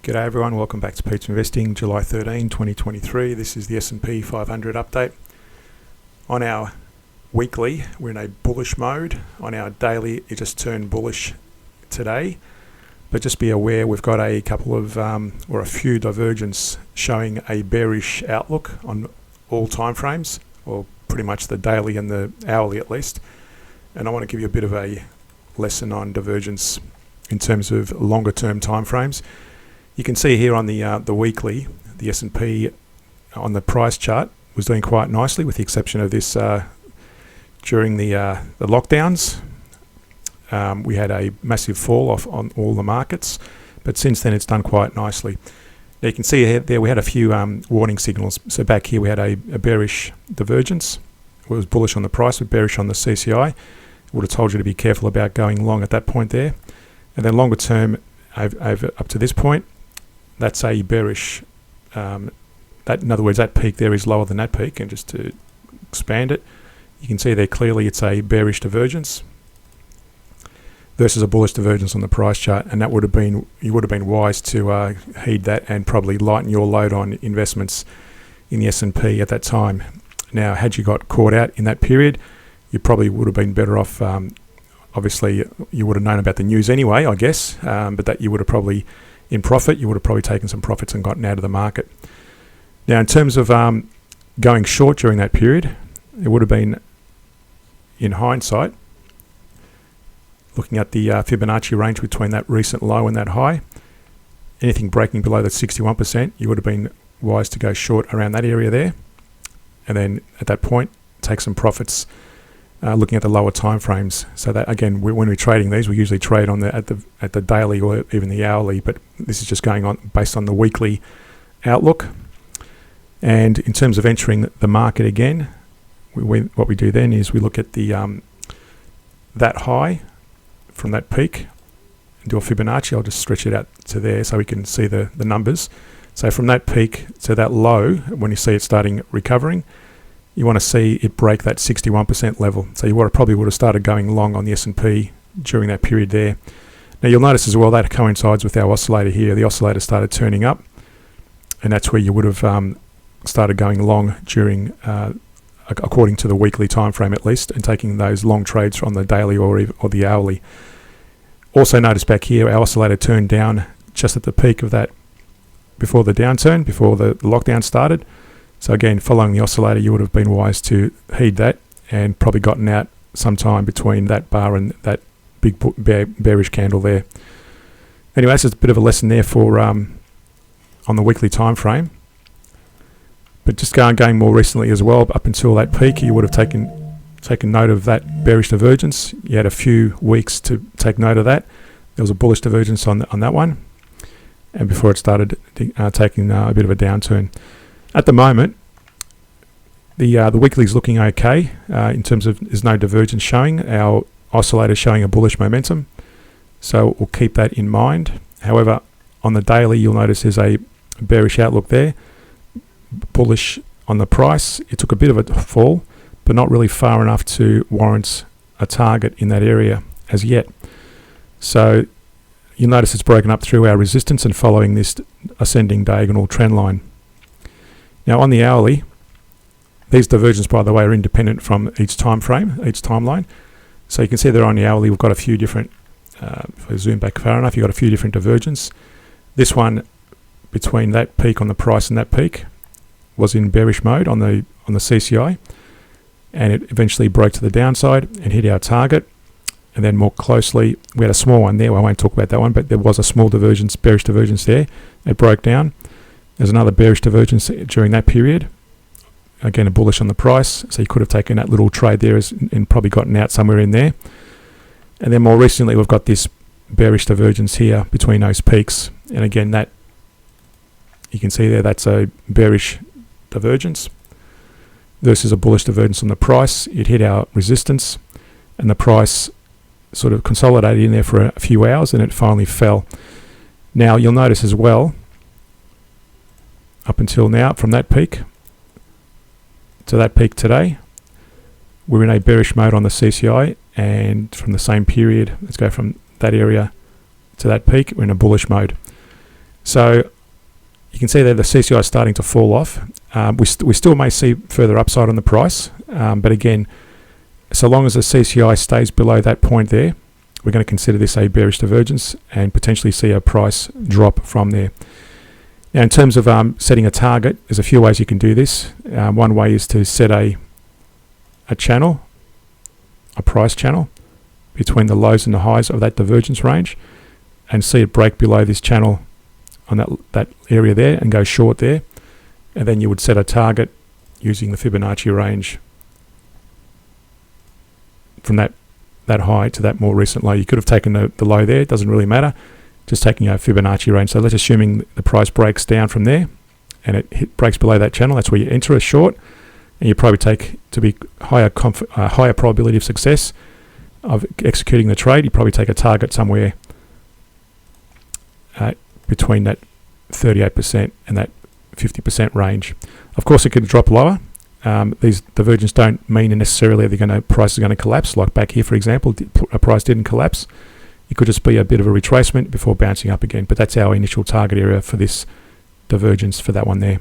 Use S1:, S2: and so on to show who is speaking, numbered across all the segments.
S1: G'day everyone, welcome back to Pete's Investing, July 13, 2023. This is the S&P 500 update. On our weekly, we're in a bullish mode. On our daily, it just turned bullish today. But just be aware, we've got a couple of, or a few divergence showing a bearish outlook on all time frames, or pretty much the daily and the hourly at least. And I want to give you a bit of a lesson on divergence in terms of longer term time frames. You can see here on the weekly, the S&P on the price chart was doing quite nicely, with the exception of this during the lockdowns. We had a massive fall off on all the markets, but since then it's done quite nicely. Now you can see here, there we had a few warning signals. So back here we had a bearish divergence. It was bullish on the price, but bearish on the CCI. It would have told you to be careful about going long at that point there. And then longer term, over up to this point, that's a bearish, that in other words, that peak there is lower than that peak. And just to expand it, you can see there clearly it's a bearish divergence versus a bullish divergence on the price chart. And that would have been, you would have been wise to heed that and probably lighten your load on investments in the S&P at that time. Now, had you got caught out in that period, you probably would have been better off. Obviously, you would have known about the news anyway, I guess, but that you would have probably, in profit, you would have probably taken some profits and gotten out of the market. Now, in terms of going short during that period, it would have been, in hindsight, looking at the Fibonacci range between that recent low and that high, anything breaking below that 61%, you would have been wise to go short around that area there, and then at that point, take some profits. Looking at the lower time frames, so that again, when we're trading these, we usually trade on at the daily or even the hourly, but this is just going on based on the weekly outlook. And in terms of entering the market again, what we do then is we look at the that high from that peak and do a Fibonacci. I'll just stretch it out to there so we can see the numbers. So from that peak to that low, when you see it starting recovering, you want to see it break that 61% level. So you probably would have started going long on the S&P during that period there. Now you'll notice as well that coincides with our oscillator here. The oscillator started turning up, and that's where you would have started going long during, according to the weekly time frame at least, and taking those long trades from the daily or the hourly. Also notice back here, our oscillator turned down just at the peak of that, before the downturn, before the lockdown started. So again, following the oscillator, you would have been wise to heed that and probably gotten out sometime between that bar and that big bearish candle there. Anyway, this is a bit of a lesson there for on the weekly time frame. But just going more recently as well, up until that peak, you would have taken note of that bearish divergence. You had a few weeks to take note of that. There was a bullish divergence on that one, and before it started taking a bit of a downturn. At the moment, the weekly is looking okay in terms of there's no divergence showing. Our oscillator is showing a bullish momentum, so we'll keep that in mind. However, on the daily, you'll notice there's a bearish outlook there, bullish on the price. It took a bit of a fall, but not really far enough to warrant a target in that area as yet. So you'll notice it's broken up through our resistance and following this ascending diagonal trend line. Now on the hourly, these divergences, by the way, are independent from each time frame, each timeline. So you can see there on the hourly, we've got a few different, if I zoom back far enough, you've got a few different divergences. This one between that peak on the price and that peak was in bearish mode on the CCI, and it eventually broke to the downside and hit our target. And then more closely, we had a small one there. I won't talk about that one, but there was a small divergence, bearish divergence there. It broke down. There's another bearish divergence during that period. Again, a bullish on the price. So you could have taken that little trade there and probably gotten out somewhere in there. And then more recently, we've got this bearish divergence here between those peaks. And again, that you can see there, that's a bearish divergence versus a bullish divergence on the price. It hit our resistance, and the price sort of consolidated in there for a few hours, and it finally fell. Now, you'll notice as well, up until now, from that peak to that peak today, we're in a bearish mode on the CCI, and from the same period, let's go from that area to that peak, we're in a bullish mode. So you can see that the CCI is starting to fall off. We still may see further upside on the price, but again, so long as the CCI stays below that point there, we're going to consider this a bearish divergence and potentially see a price drop from there. Now, in terms of setting a target, there's a few ways you can do this. One way is to set a channel, a price channel, between the lows and the highs of that divergence range, and see it break below this channel on that area there and go short there. And then you would set a target using the Fibonacci range from that high to that more recent low. You could have taken the low there, it doesn't really matter, just taking a Fibonacci range. So let's assuming the price breaks down from there and it breaks below that channel. That's where you enter a short, and you probably take, to be higher probability of success of executing the trade, you probably take a target somewhere between that 38% and that 50% range. Of course, it could drop lower. These divergences don't mean necessarily the price is going to collapse. Like back here, for example, a price didn't collapse. It could just be a bit of a retracement before bouncing up again. But that's our initial target area for this divergence for that one there.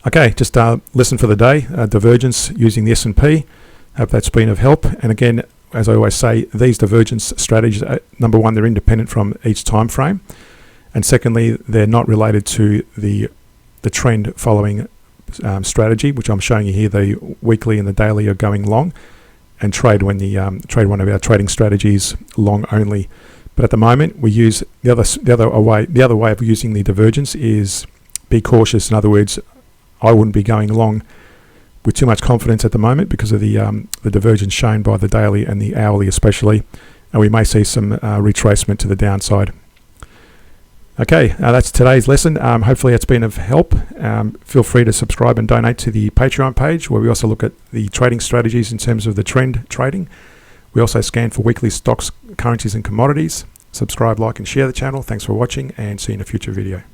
S1: Okay, just lesson for the day, divergence using the S&P. Hope that's been of help. And again, as I always say, these divergence strategies, number one, they're independent from each time frame. And secondly, they're not related to the trend following strategy, which I'm showing you here. The weekly and the daily are going long, and trade when trade one of our trading strategies long only. But at the moment, we use the other way of using the divergence is be cautious. In other words, I wouldn't be going long with too much confidence at the moment because of the divergence shown by the daily and the hourly especially, and we may see some retracement to the downside. Okay, that's today's lesson. Hopefully it's been of help. Feel free to subscribe and donate to the Patreon page, where we also look at the trading strategies in terms of the trend trading. We also scan for weekly stocks, currencies and commodities. Subscribe, like and share the channel. Thanks for watching, and see you in a future video.